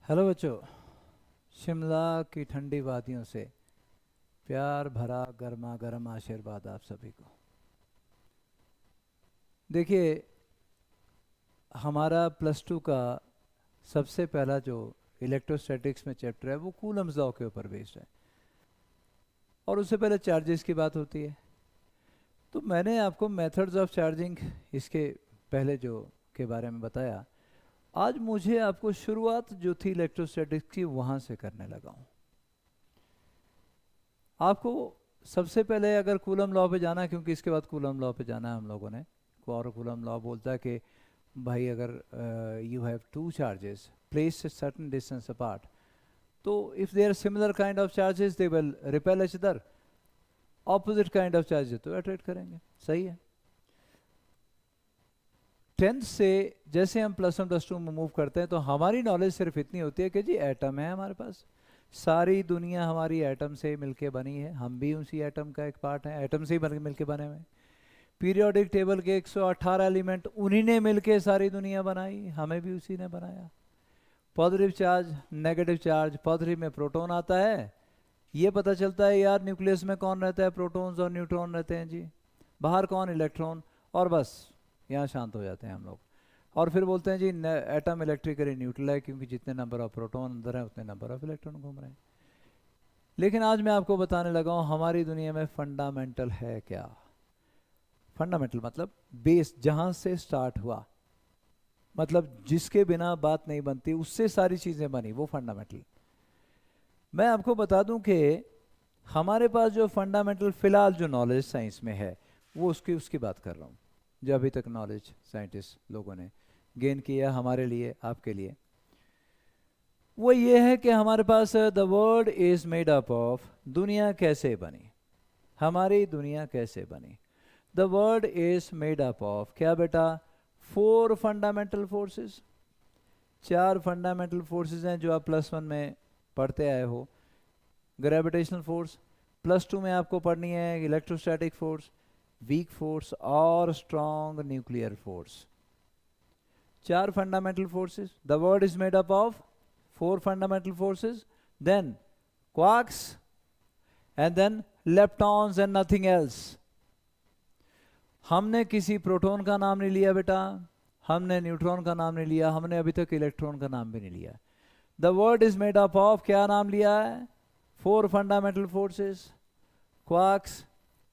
Hello बच्चों। शिमला की ठंडी वादियों से प्यार भरा गर्मा गर्म आशीर्वाद आप सभी को। देखिए, हमारा प्लस टू का सबसे पहला जो इलेक्ट्रोस्टैटिक्स में चैप्टर है वो कूलम्स लॉ के ऊपर बेस्ड है, और उससे पहले चार्जेस की बात होती है। तो मैंने आपको मेथड्स ऑफ चार्जिंग इसके पहले जो के बारे में बताया। आज मुझे आपको शुरुआत जो थी इलेक्ट्रोस्टैटिक्स की वहाँ से करने लगा हूँ। आपको सबसे पहले अगर कूलम लॉ पे जाना है, क्योंकि इसके बाद कूलम लॉ पे जाना है हम लोगों ने। और कूलम लॉ बोलता है कि भाई अगर you have two charges placed certain distance apart, तो if they are similar kind of charges they will repel each other। Opposite kind of charges तो अट्रैक्ट करेंगे। सही है। टेंथ से जैसे हम प्लस वन प्लस टू में मूव करते हैं तो हमारी नॉलेज सिर्फ इतनी होती है कि जी एटम है हमारे पास, सारी दुनिया हमारी एटम से मिलके बनी है, हम भी उसी एटम का एक पार्ट है, एटम से ही मिलके बने हुए हैं। पीरियोडिक टेबल के 118 एलिमेंट उन्हीं ने मिलके सारी दुनिया बनाई, हमें भी उसी ने बनाया। Positive charge negative charge, positive में प्रोटॉन आता है, ये पता चलता है यार न्यूक्लियस में कौन रहता है, प्रोटॉन्स और न्यूट्रॉन रहते हैं जी, बाहर कौन, इलेक्ट्रॉन। और बस यहाँ शांत हो जाते हैं हम लोग। और फिर बोलते हैं जी एटम इलेक्ट्रिकली न्यूट्रल है, क्योंकि जितने नंबर ऑफ प्रोटॉन अंदर है उतने नंबर ऑफ इलेक्ट्रॉन घूम रहे हैं। लेकिन आज मैं आपको बताने लगा हूँ हमारी दुनिया में फंडामेंटल है क्या। फंडामेंटल मतलब बेस, जहां से स्टार्ट हुआ, मतलब जिसके बिना बात नहीं बनती, उससे सारी चीजें बनी, वो फंडामेंटल। मैं आपको बता दूं कि हमारे पास जो फंडामेंटल फिलहाल जो नॉलेज साइंस में है वो उसकी बात कर रहा हूँ, जो अभी तक नॉलेज साइंटिस्ट लोगों ने गेन किया हमारे लिए आपके लिए। वो ये है कि हमारे पास the world is made up of, दुनिया कैसे बनी, हमारी दुनिया कैसे बनी। The world is made up of क्या बेटा, फोर फंडामेंटल फोर्सेस। चार फंडामेंटल फोर्सेस हैं जो आप प्लस वन में पढ़ते आए हो। ग्रेविटेशनल फोर्स, प्लस टू में आपको पढ़नी है इलेक्ट्रोस्टैटिक फोर्स, वीक फोर्स और स्ट्रॉन्ग न्यूक्लियर फोर्स। चार fundamental forces, the world is made up of four fundamental forces, then quarks and then leptons and nothing else. हमने किसी प्रोटॉन का नाम नहीं लिया बेटा, हमने न्यूट्रॉन का नाम नहीं लिया, हमने अभी तक इलेक्ट्रॉन का नाम भी नहीं लिया। The world is made up of क्या नाम लिया है, four fundamental forces, quarks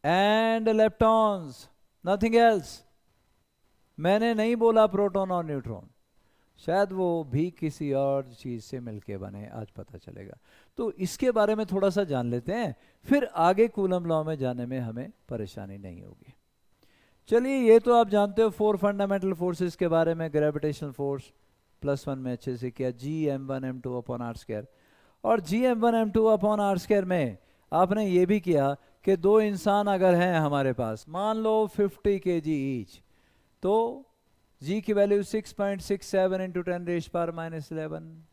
and leptons, nothing else. मैंने नहीं बोला प्रोटॉन और न्यूट्रॉन, शायद वो भी किसी और चीज से मिलके बने, आज पता चलेगा। तो इसके बारे में थोड़ा सा जान लेते हैं, फिर आगे कूलम लॉ में जाने में हमें परेशानी नहीं होगी। चलिए, ये तो आप जानते हो फोर फंडामेंटल फोर्सेस के बारे में। ग्रेविटेशनल फोर्स प्लस वन में अच्छे से किया, G m1 m2 upon r square. और G m1 m2 upon r square में आपने ये भी किया कि दो इंसान अगर हैं हमारे पास, मान लो 50 kg ईच, तो G की वैल्यू 6.67 इंटू 10⁻⁻11।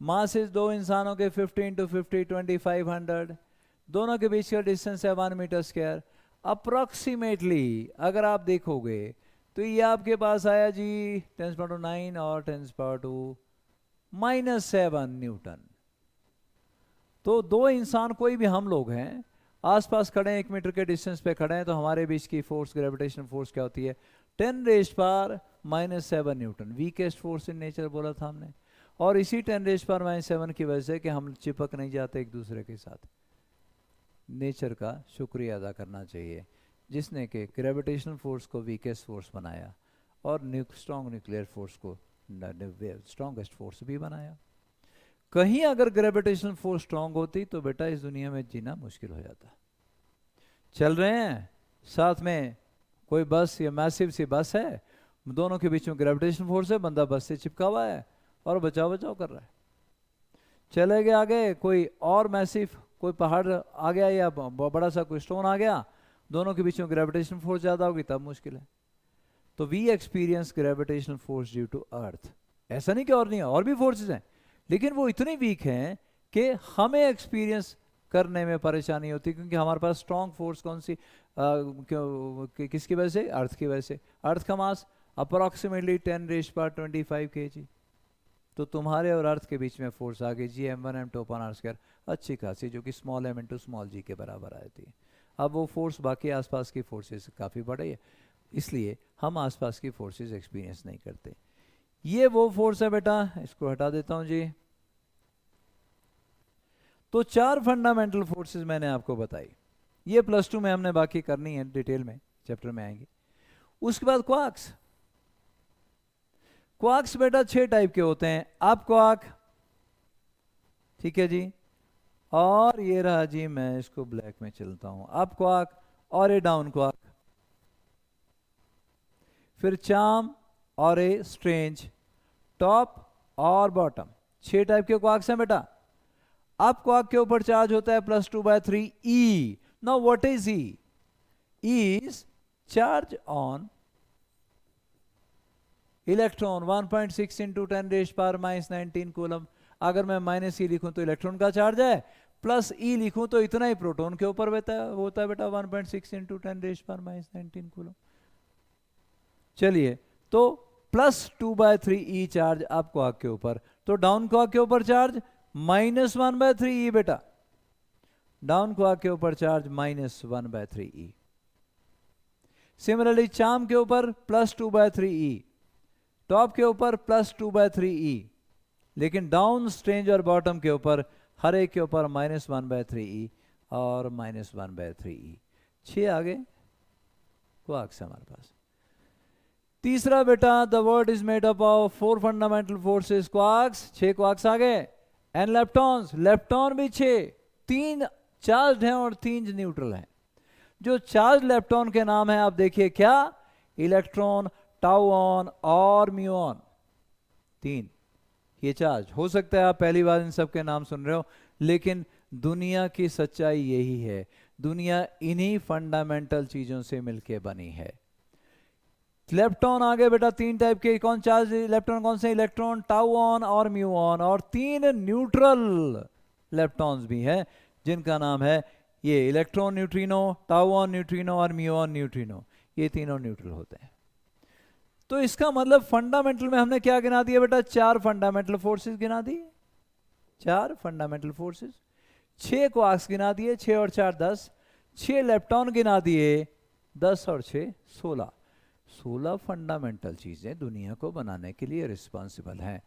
मासेस दो इंसानों के 50 इंटू 50 2500, दोनों के बीच का डिस्टेंस है 1 मीटर स्क्वायर। अप्रोक्सीमेटली अगर आप देखोगे तो ये आपके पास आया जी 10⁻⁹ और 10⁻⁻⁻⁷ न्यूटन। तो दो इंसान, कोई भी हम लोग हैं, आसपास खड़े हैं, 1 मीटर के डिस्टेंस पे खड़े हैं, तो हमारे बीच की फोर्स, ग्रेविटेशनल फोर्स क्या होती है, 10⁻⁻⁷ Newton. Weakest force in nature बोला था हमने। और इसी 10⁻⁷ की वजह से कि हम चिपक नहीं जाते एक दूसरे के साथ, नेचर का शुक्रिया अदा करना चाहिए जिसने कि ग्रेविटेशनल फोर्स को वीकेस्ट फोर्स बनाया और स्ट्रॉन्ग न्यूक्लियर फोर्स को स्ट्रॉन्गेस्ट फोर्स भी बनाया। कहीं अगर ग्रेविटेशनल फोर्स स्ट्रांग होती तो बेटा इस दुनिया में जीना मुश्किल हो जाता। चल रहे हैं साथ में, कोई बस या मैसिव सी बस है, दोनों के बीच में ग्रेविटेशनल फोर्स है, बंदा बस से चिपका हुआ है और बचाव बचाव कर रहा है। चले गए आगे, कोई और मैसिव, कोई पहाड़ आ गया या बड़ा सा कोई स्टोन आ गया, दोनों के बीच में ग्रेविटेशनल फोर्स ज़्यादा होगी तब मुश्किल है। तो we experience gravitational force due to earth. ऐसा नहीं कि और नहीं है, और भी फोर्सेस हैं, लेकिन वो इतनी वीक हैं कि हमें एक्सपीरियंस करने में परेशानी होती, क्योंकि हमारे पास स्ट्रॉन्ग फोर्स कौन सी, किसकी वजह से, अर्थ की वजह से। अर्थ का मास अप्रोक्सीमेटली 10⁻25 kg। तो तुम्हारे और अर्थ के बीच में फोर्स आ गई Gm1m2 अपॉन आर स्क्वायर, अच्छी खासी, जो कि small m into small g के बराबर आई थी। अब वो फोर्स बाकी आसपास की फोर्सेस काफ़ी बड़ी है, इसलिए हम आसपास की फोर्सेस एक्सपीरियंस नहीं करते। ये वो फोर्स है बेटा, इसको हटा देता हूं जी। तो 4 फंडामेंटल फोर्सेस मैंने आपको बताई, ये +2 में हमने बाकी करनी है, डिटेल में चैप्टर में आएंगे। उसके बाद क्वार्क्स। क्वार्क्स बेटा 6 टाइप के होते हैं, अप क्वार्क, ठीक है जी, और ये रहा जी, मैं इसको ब्लैक में चलता हूं, अप क्वार्क और ए डाउन क्वार्क, फिर चार्म और ए स्ट्रेंज, टॉप और बॉटम। 6 टाइप के क्वार्क्स हैं बेटा। अप क्वार्क के ऊपर चार्ज होता है +2/3 E। Now what is E? E is charge on electron 1.6 into 10⁻⁻19 coulomb. अगर मैं -E लिखूं तो इलेक्ट्रॉन का चार्ज है, +E लिखूं तो इतना ही प्रोटॉन के ऊपर होता है बेटा, 1.6 इंटू 10⁻⁻19 कूलम। चलिए, तो +2/3 E चार्ज अप क्वार्क के ऊपर, तो डाउन क्वार्क के ऊपर चार्ज -1/3 E बेटा, डाउन क्वार्क के ऊपर चार्ज -1/3 E। सिमिलरली चार्म के ऊपर +2/3 E, टॉप के ऊपर +2/3 E, लेकिन डाउन, स्ट्रेंज और बॉटम के ऊपर हर एक के ऊपर -1/3 E और -1/3 E। 6 आगे क्वार्क्स हमारे पास। तीसरा बेटा, the world is made up of 4 fundamental forces, quarks, 6 quarks आ गए, एंड लेप्टॉन्स, लेप्टॉन भी 6, 3 चार्ज्ड हैं और 3 न्यूट्रल हैं। जो चार्ज लेप्टॉन के नाम है आप देखिए क्या, इलेक्ट्रॉन, टाउऑन और म्यूऑन, 3 ये चार्ज। हो सकता है आप पहली बार इन सब के नाम सुन रहे हो, लेकिन दुनिया की सच्चाई यही है, दुनिया इन्हीं फंडामेंटल चीजों से मिलके बनी है। लेप्टॉन आ गए बेटा 3 टाइप के, कौन चार्ज लेप्टॉन कौन से, इलेक्ट्रॉन, टाउऑन और म्यूऑन, और 3 न्यूट्रल लेप्टॉन्स भी हैं जिनका नाम है ये इलेक्ट्रॉन न्यूट्रिनो, टाउऑन न्यूट्रिनो और म्यूऑन न्यूट्रिनो, ये तीनों न्यूट्रल होते हैं। तो इसका मतलब फंडामेंटल में हमने क्या गिना दिया बेटा, 4 फंडामेंटल फोर्सेस गिना दिए, 4 फंडामेंटल फोर्सेस, 6 क्वार्क्स गिना दिए, 6 और 4 10, 6 लेप्टॉन गिना दिए, 10 और 6 16, 16 फंडामेंटल चीजें दुनिया को बनाने के लिए रिस्पॉन्सिबल हैं।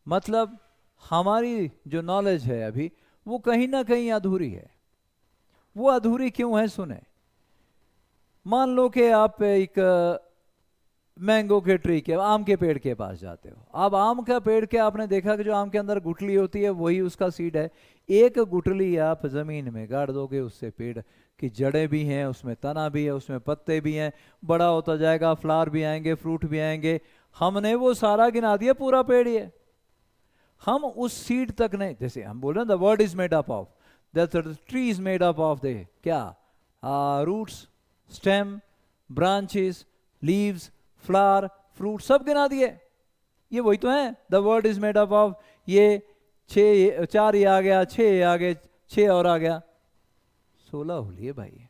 मतलब हमारी जो नॉलेज है अभी वो कहीं ना कहीं अधूरी है। वो अधूरी क्यों है सुने। मान लो कि आप एक मैंगो के ट्री के, आम के पेड़ के पास जाते हो, अब आम का पेड़ के आपने देखा कि जो आम के अंदर गुठली होती है वही उसका सीड है। एक गुठली आप जमीन में गाड़ दोगे, उससे पेड़ की जड़ें भी हैं, उसमें तना भी है, उसमें पत्ते भी हैं, बड़ा होता जाएगा, फ्लावर भी आएंगे, फ्रूट भी आएंगे। हमने वो सारा गिना दिया, पूरा पेड़ ही है, हम उस सीड तक नहीं। जैसे हम बोल रहे हैं the word is made up of, the tree is made up of the क्या, roots, stem, branches, leaves, flower, fruit, सब गिना दिए। ये वही तो है, the word is made up of, ये 4 ये आ गया, 6 ये आ गए, 6 और आ गया, 16 हो लिए भाई।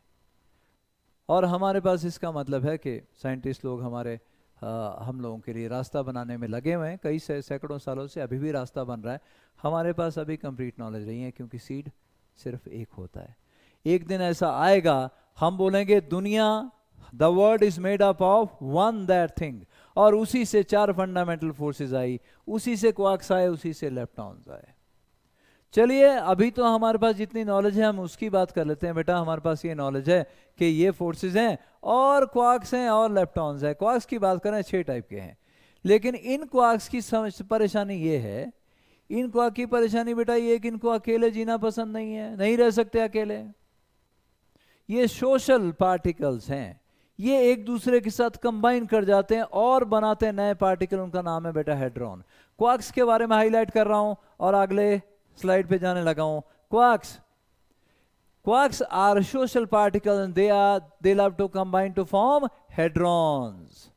और हमारे पास इसका मतलब है कि साइंटिस्ट लोग हमारे हम लोगों के लिए रास्ता बनाने में लगे हुए हैं, कई सैकड़ों सालों से, अभी भी रास्ता बन रहा है। हमारे पास अभी कंप्लीट नॉलेज नहीं है, क्योंकि सीड सिर्फ एक होता है। एक दिन ऐसा आएगा हम बोलेंगे दुनिया, the world is made up of one that thing, और उसी से 4 फंडामेंटल फोर्सेस आई, उसी से क्वार्क्स आए, उसी से लेप्टॉन्स आए। चलिए, अभी तो हमारे पास जितनी नॉलेज है हम उसकी बात कर लेते हैं बेटा। हमारे पास ये नॉलेज है कि ये फोर्सेस हैं और क्वार्क्स हैं और लेप्टॉन्स हैं। क्वार्क्स की बात करें 6 टाइप के हैं, लेकिन इन क्वार्क्स की परेशानी ये है, इन क्वार्क की परेशानी बेटा ये कि इनको अकेले जीना पसंद नहीं है, नहीं रह सकते अकेले। ये सोशल पार्टिकल्स हैं, ये एक दूसरे के साथ कंबाइन कर जाते हैं और बनाते हैं नए पार्टिकल, उनका नाम है बेटा हेड्रॉन। क्वार्क्स के बारे में हाईलाइट कर रहा हूं और अगले स्लाइड पे जाने लगा हूं। Quarks are social particles and they love to combine to form hadrons.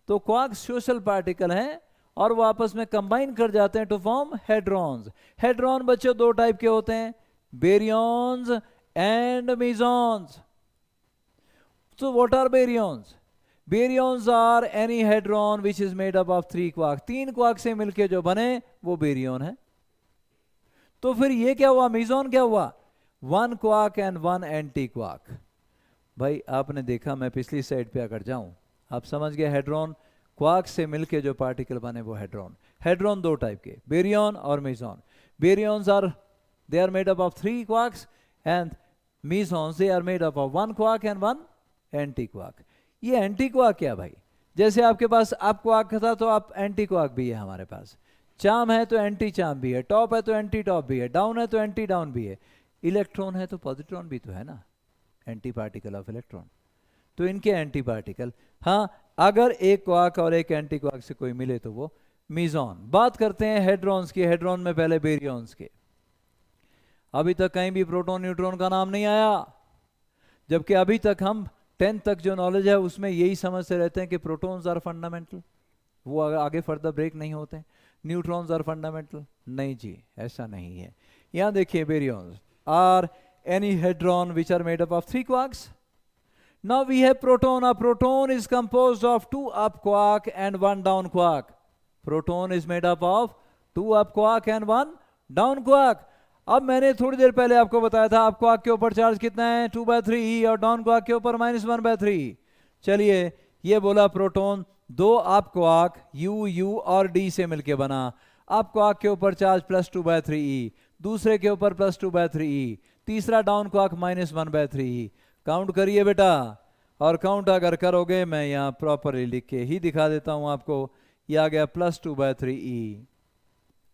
तो क्वार्क्स सोशल पार्टिकल हैं और वो आपस में कंबाइन कर जाते हैं टू फॉर्म हेड्रॉन्स। हेड्रॉन बच्चों 2 टाइप के होते हैं, baryons and mesons. So what are baryons? Baryons are any hadron which is made up of 3 quark, 3 quark से मिलके जो बने वो बेरियन है। तो फिर ये क्या हुआ, मीजॉन क्या हुआ, 1 क्वार्क एंड 1 एंटी क्वार्क। भाई आपने देखा, मैं पिछली साइड पे अगर जाऊं, आप समझ गए, हेड्रॉन क्वार्क से मिलके जो पार्टिकल बने वो हेड्रॉन। हेड्रॉन दो टाइप के, बेरियन और meson. Baryons are they are made up of 3 quarks and mesons they are made up of 1 quark and 1 antiquark. ये एंटी क्वार्क क्या भाई, जैसे आपके पास अप क्वार्क था तो आप एंटी क्वार्क भी है हमारे पास, चार्म है तो एंटी चार्म भी है, टॉप है तो एंटी टॉप भी है, डाउन है तो एंटी डाउन भी है, इलेक्ट्रॉन है तो पॉजिट्रॉन भी तो है ना, एंटी पार्टिकल ऑफ इलेक्ट्रॉन। तो इनके एंटी पार्टिकल, हाँ अगर एक क्वार्क और एक एंटी क्वार्क से कोई मिले तो वो मीजॉन। बात करते हैं हेड्रॉन्स की, हेड्रॉन में पहले बेरियंस के। अभी तक कहीं भी प्रोटॉन न्यूट्रॉन का नाम नहीं आया, जबकि अभी तक हम 10th तक जो नॉलेज है उसमें यही समझते रहते हैं कि प्रोटॉन्स आर फंडामेंटल, वो आगे फर्दर ब्रेक नहीं होते, न्यूट्रॉन्स आर फंडामेंटल। नहीं जी, ऐसा नहीं है। यहां देखिए, बेरियंस are any hadron which are made up of 3 quarks. Now we have proton. A proton is composed of 2 up quark and 1 down quark. Proton is made up of 2 up quark and 1 down quark. अब मैंने थोड़ी देर पहले आपको बताया था up quark के ऊपर charge कितना है, 2/3 और डाउन क्वार्क के ऊपर -1/3। चलिए ये बोला प्रोटॉन 2 अप क्वार्क U और D से मिलके बना। अप क्वार्क के ऊपर चार्ज +2/3, दूसरे के ऊपर +2/3, तीसरा डाउन क्वार्क -1/3। काउंट करिए बेटा, और काउंट अगर करोगे, मैं यहाँ प्रॉपरली लिख के ही दिखा देता हूँ आपको। ये आ गया +2/3E,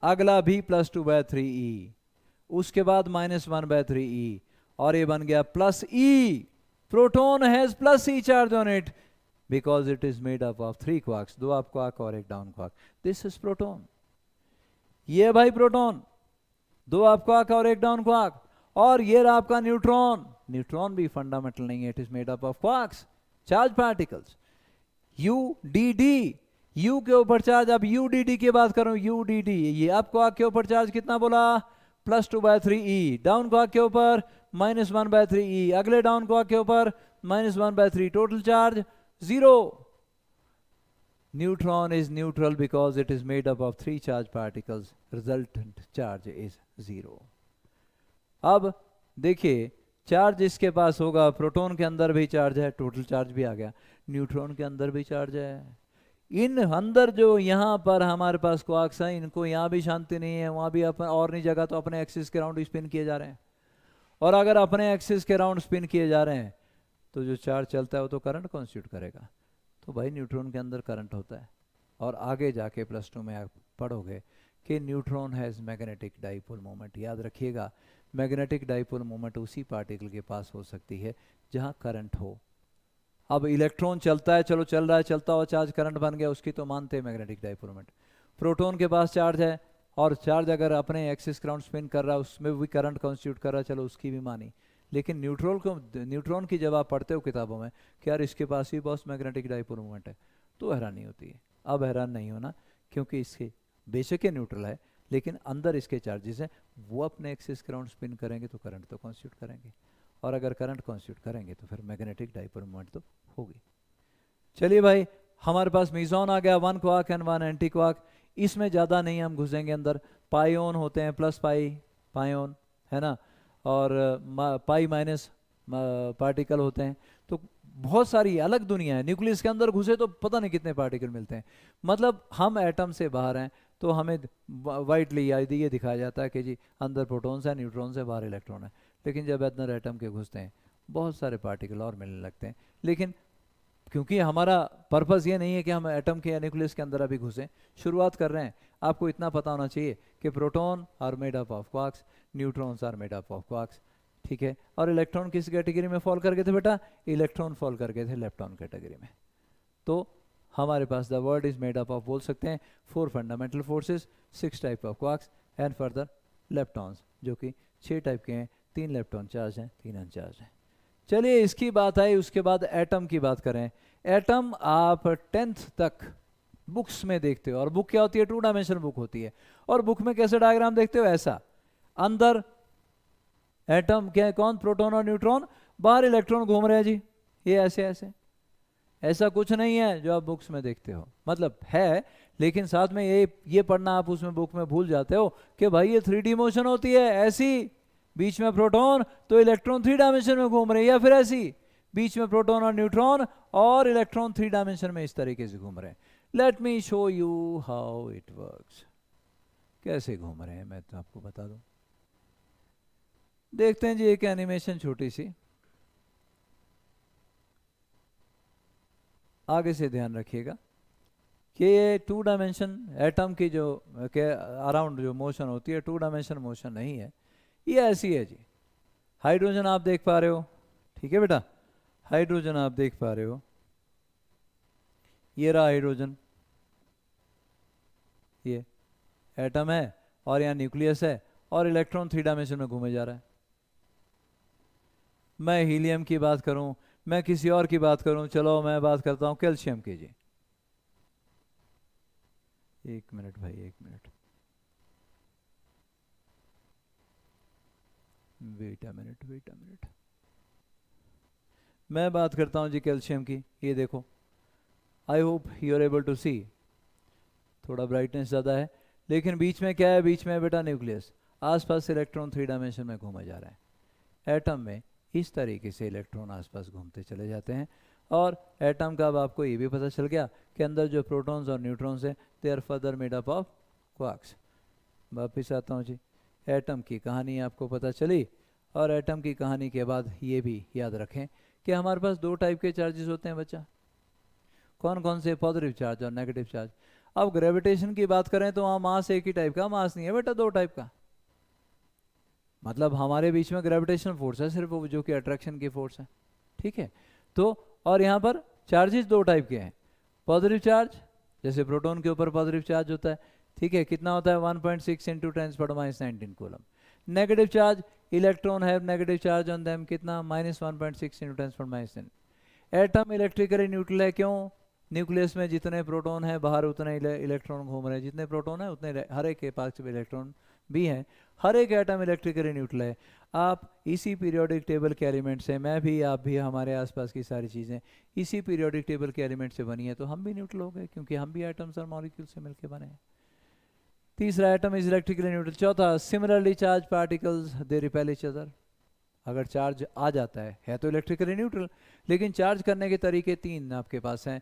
अगला भी +2/3E, उसके बाद -1/3E, और ये बन गया +E। Proton has +E charge on it because it is made up of 3 quarks, 2 up quark और 1 down quark. This is proton. ये भाई प्रोटॉन, 2 अप क्वार्क और 1 डाउन क्वार्क। और ये रहा आपका न्यूट्रॉन। न्यूट्रॉन भी फंडामेंटल नहीं है, it is made up of quarks, charge particles. UDD, U के ऊपर चार्ज, अब UDD की बात करूं, UDD ये अप क्वार्क के ऊपर चार्ज कितना बोला, +2/3E, डाउन क्वार्क के ऊपर -1/3E, अगले डाउन क्वार्क के ऊपर -1/3, total charge 0। Neutron is neutral because it is made up of 3 charged particles. Resultant charge is 0. अब देखिए, चार्ज इसके पास होगा, प्रोटॉन के अंदर भी चार्ज है, टोटल चार्ज भी आ गया, न्यूट्रॉन के अंदर भी चार्ज है। इन अंदर जो यहाँ पर हमारे पास क्वार्क्स हैं, इनको यहाँ भी शांति नहीं है, वहाँ भी अपन और नहीं जगह, तो अपने एक्सिस के राउंड स्पिन किए जा रहे हैं। और अगर अपने एक्सिस के राउंड स्पिन किए जा रहे हैं तो जो चार्ज चलता है वो तो करंट कॉन्स्टिट्यूट करेगा। तो भाई न्यूट्रॉन के अंदर करंट होता है। और आगे जाके +2 में आप पढ़ोगे कि neutron has magnetic dipole moment. याद रखिएगा, मैग्नेटिक डाइपोल मोमेंट उसी पार्टिकल के पास हो सकती है जहाँ करंट हो। अब इलेक्ट्रॉन चलता है, चलो चल रहा है, चलता हुआ चार्ज करंट बन गया, उसकी तो मानते हैं मैग्नेटिक डाइपोल मोमेंट। प्रोटॉन के पास चार्ज है, और चार्ज अगर अपने एक्सिस के राउंड स्पिन कर रहा है, उसमें भी करंट कॉन्स्टिट्यूट कर रहा है, चलो उसकी भी मानी। लेकिन न्यूट्रॉन की जब आप पढ़ते हो किताबों में कि यार इसके पास भी बहुत मैग्नेटिक डाइपोल मोमेंट है, तो हैरानी होती है। अब हैरान नहीं होना, क्योंकि इसके बेशक ये न्यूट्रल है, लेकिन अंदर इसके चार्जेस हैं, वो अपने एक्सिस के राउंड स्पिन करेंगे तो करंट तो कॉन्स्टिट्यूट करेंगे, और अगर करंट कॉन्स्टिट्यूट करेंगे तो फिर मैग्नेटिक डाइपोल मोमेंट तो होगी। चलिए भाई, हमारे पास मीजॉन आ गया, 1 क्वार्क एंड 1 एंटी क्वार्क। इसमें ज़्यादा नहीं हम घुसेंगे अंदर। पाइओन होते हैं, प्लस पाइओन है ना, और पाई माइनस पार्टिकल होते हैं। तो बहुत सारी अलग दुनिया है। न्यूक्लियस के अंदर घुसे तो पता नहीं कितने पार्टिकल मिलते हैं। मतलब हम एटम से बाहर हैं तो हमें वाइटली ये दिखाया जाता है कि जी अंदर प्रोटॉन्स है, न्यूट्रॉन्स है, बाहर इलेक्ट्रॉन है। लेकिन जब अंदर एटम के घुसते हैं बहुत सारे पार्टिकल और मिलने लगते हैं। लेकिन क्योंकि हमारा पर्पस ये नहीं है कि हम एटम के या न्यूक्लियस के अंदर अभी घुसें, शुरुआत कर रहे हैं। आपको इतना पता होना चाहिए कि proton are made up of quarks, neutrons are made up of quarks, ठीक है। और इलेक्ट्रॉन किस कैटेगरी में फॉल कर गए थे बेटा? इलेक्ट्रॉन फॉल कर गए थे लेप्टॉन कैटेगरी में। तो हमारे पास the world is made up of, बोल सकते हैं, 4 fundamental forces, 6 type of quarks and further leptons, जो कि 6 टाइप के हैं। 3 लेप्टॉन चार्ज हैं, 3 अनचार्ज हैं। चलिए इसकी बात आई। उसके बाद एटम की बात करें। एटम आप 10th तक बुक्स में देखते हो, और बुक क्या होती है? 2 डायमेंशनल बुक होती है। और बुक में कैसे डायग्राम देखते हो? ऐसा, अंदर एटम क्या है, कौन? प्रोटॉन और न्यूट्रॉन, बाहर इलेक्ट्रॉन घूम रहे हैं जी, ये ऐसे ऐसे ऐसा कुछ नहीं है जो आप बुक्स में देखते हो, मतलब है, लेकिन साथ में ये पढ़ना आप उसमें बुक में भूल जाते हो कि भाई ये 3D मोशन होती है ऐसी, बीच में प्रोटॉन तो इलेक्ट्रॉन 3 डायमेंशन में घूम रहे हैं, या फिर ऐसी बीच में प्रोटॉन और न्यूट्रॉन और इलेक्ट्रॉन 3 डायमेंशन में इस तरीके से घूम रहे हैं। Let me show you how it works. कैसे घूम रहे हैं मैं तो आपको बता दूं। देखते हैं जी एक एनिमेशन छोटी सी, आगे से ध्यान रखिएगा कि ये 2 डायमेंशन एटम की जो के अराउंड जो मोशन होती है 2 डायमेंशन मोशन नहीं है, ये ऐसी है जी। हाइड्रोजन आप देख पा रहे हो, ठीक है बेटा, हाइड्रोजन आप देख पा रहे हो, ये रहा हाइड्रोजन, ये एटम है और यहाँ न्यूक्लियस है और इलेक्ट्रॉन 3 डायमेंशन में घूमे जा रहा है। मैं हीलियम की बात करूं, मैं किसी और की बात करूं, चलो मैं बात करता हूं कैल्शियम की जी। एक मिनट भाई, एक minute, wait a minute, wait a minute. मैं बात करता हूं जी कैल्शियम की, ये देखो, I hope you are able to see, थोड़ा ब्राइटनेस ज़्यादा है, लेकिन बीच में क्या है, बीच में बेटा न्यूक्लियस, आसपास इलेक्ट्रॉन 3 डायमेंशन में घूमा जा रहा है। एटम में इस तरीके से इलेक्ट्रॉन आसपास घूमते चले जाते हैं, और एटम का अब आपको ये भी पता चल गया कि अंदर जो प्रोटॉन्स और न्यूट्रॉन्स हैं they are further made up of quarks. वापिस आता हूँ जी, एटम की कहानी आपको पता चली, और एटम की कहानी के बाद ये भी याद रखें कि हमारे पास 2 टाइप के चार्जेस होते हैं बच्चा। कौन कौन से? पॉजिटिव चार्ज और नेगेटिव चार्ज। अब ग्रेविटेशन की बात करें तो वहाँ मास एक ही टाइप का मास नहीं है बेटा, 2 टाइप का। मतलब हमारे बीच में ग्रेविटेशनल फोर्स है सिर्फ वो, जो कि अट्रैक्शन की फोर्स है, ठीक है। तो और यहाँ पर चार्जेस 2 टाइप के हैं। पॉजिटिव चार्ज, जैसे प्रोटॉन के ऊपर पॉजिटिव चार्ज होता है, ठीक है, कितना होता है 1.6 into 10⁻⁹ coulomb. Negative charge, electron have negative charge on them, कितना -1.6 इंटू 10⁻⁷। एटम इलेक्ट्रिकली न्यूट्रल है, क्यों? न्यूक्लियस में जितने प्रोटॉन है बाहर उतने इलेक्ट्रॉन घूम रहे हैं, जितने प्रोटॉन है उतने हर एक के पास इलेक्ट्रॉन भी हैं, हर एक एटम इलेक्ट्रिकली न्यूट्रल है। आप इसी पीरियोडिक टेबल के एलिमेंट से, मैं भी, आप भी, हमारे आसपास की सारी चीज़ें इसी पीरियोडिक टेबल के एलिमेंट से बनी है, तो हम भी न्यूट्रल हो गए, क्योंकि हम भी एटम्स और मॉलिक्यूल से मिलकर बने हैं। तीसरा, एटम इज इलेक्ट्रिकली न्यूट्रल। चौथा, similarly charge particles they repel each other. अगर चार्ज आ जाता है तो इलेक्ट्रिकली न्यूट्रल, लेकिन चार्ज करने के तरीके 3 आपके पास हैं,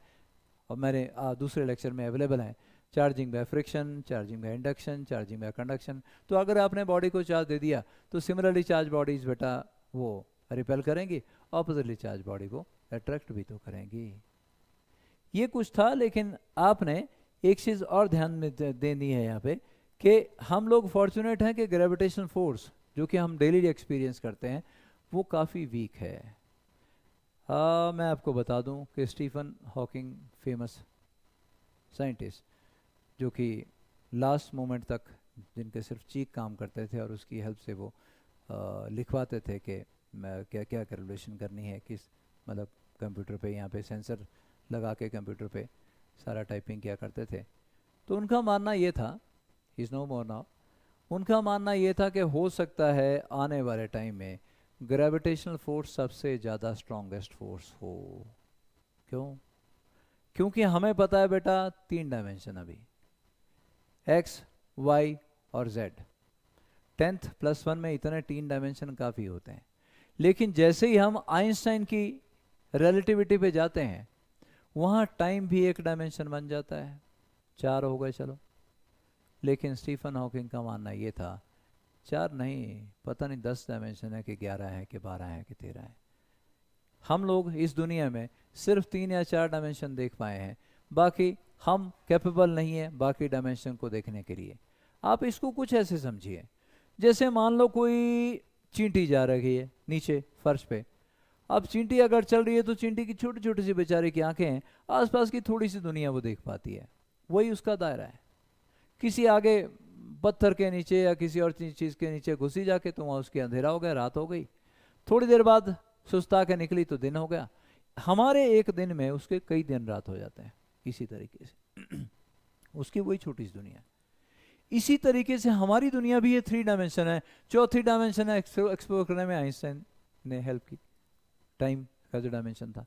और मेरे दूसरे लेक्चर में अवेलेबल हैं। Charging by friction, charging by induction, charging by conduction. तो अगर आपने बॉडी को चार्ज दे दिया तो सिमिलरली चार्ज बॉडीज बेटा वो रिपेल करेंगी, ऑपोजिटली चार्ज बॉडी को अट्रैक्ट भी तो करेंगी। ये कुछ था, लेकिन आपने एक चीज़ और ध्यान में देनी है यहाँ पे, कि हम लोग फॉर्चुनेट हैं कि ग्रेविटेशनल फोर्स जो कि हम डेली एक्सपीरियंस करते हैं वो काफ़ी वीक है। मैं आपको बता दूं कि स्टीफन हॉकिंग, फेमस साइंटिस्ट, जो कि लास्ट मोमेंट तक जिनके सिर्फ चीक काम करते थे और उसकी हेल्प से वो लिखवाते थे कि क्या क्या कैलकुलेशन करनी है, किस मतलब कंप्यूटर पे, यहाँ पे सेंसर लगा के कंप्यूटर पे सारा टाइपिंग किया करते थे। तो उनका मानना ये था, he is no more now, उनका मानना ये था कि हो सकता है आने वाले टाइम में ग्रेविटेशनल फोर्स सबसे ज़्यादा स्ट्रॉन्गेस्ट फोर्स हो। क्यों? क्योंकि हमें पता है बेटा 3 डायमेंशन अभी, एक्स, वाई और जेड। 10th +1 में इतने 3 डायमेंशन काफ़ी होते हैं, लेकिन जैसे ही हम आइंस्टाइन की रिलेटिविटी पे जाते हैं वहाँ टाइम भी 1 डायमेंशन बन जाता है, 4 हो गए चलो। लेकिन स्टीफन हॉकिंग का मानना ये था 4 नहीं, पता नहीं 10 डायमेंशन है कि 11 है कि 12 है कि 13 है। हम लोग इस दुनिया में सिर्फ 3 या 4 डायमेंशन देख पाए हैं, बाकी हम कैपेबल नहीं है बाकी डायमेंशन को देखने के लिए। आप इसको कुछ ऐसे समझिए, जैसे मान लो कोई चींटी जा रही है नीचे फर्श पे। अब चींटी अगर चल रही है तो चींटी की छोटी छोटी सी बेचारे की आंखें हैं, आसपास की थोड़ी सी दुनिया वो देख पाती है, वही उसका दायरा है। किसी आगे पत्थर के नीचे या किसी और चीज़ के नीचे घुसी जाके तो वहाँ उसकी अंधेरा हो गया, रात हो गई। थोड़ी देर बाद सुस्ता के निकली तो दिन हो गया। हमारे एक दिन में उसके कई दिन रात हो जाते हैं इसी तरीके से उसकी वही छोटी सी दुनिया। इसी तरीके से हमारी दुनिया भी ये 3 डायमेंशन है। चौथी डायमेंशन है एक्सप्लोर करने में आइंस्टाइन ने हेल्प की, टाइम का जो डायमेंशन था।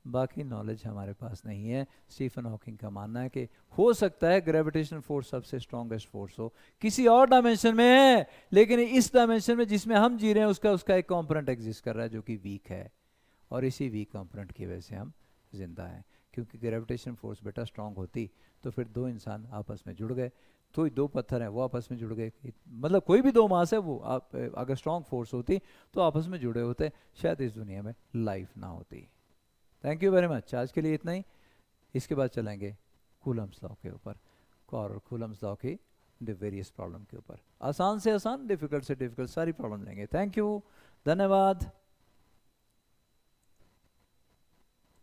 बाकी नॉलेज हमारे पास नहीं है। स्टीफन हॉकिंग का मानना है कि हो सकता है ग्रेविटेशन फोर्स सबसे स्ट्रॉन्गेस्ट फोर्स हो, किसी और डायमेंशन में है, लेकिन इस डायमेंशन में जिसमें हम जी रहे हैं उसका एक कंपोनेंट एग्जिस्ट कर रहा है जो कि वीक है, और इसी वीक कंपोनेंट की वजह से हम जिंदा हैं। क्योंकि ग्रेविटेशन फोर्स बेटा स्ट्रांग होती तो फिर दो इंसान आपस में जुड़ गए, तो दो पत्थर हैं वो आपस में जुड़ गए, मतलब कोई भी दो मास है वो आप अगर स्ट्रांग फोर्स होती तो आपस में जुड़े होते, शायद इस दुनिया में लाइफ ना होती। थैंक यू वेरी मच, आज के लिए इतना ही। इसके बाद चलेंगे कूलम्स लॉ के ऊपर, और कूलम्स लॉ की वेरियस प्रॉब्लम के ऊपर, आसान से आसान, डिफिकल्ट से डिफिकल्ट सारी प्रॉब्लम लेंगे। थैंक यू, धन्यवाद।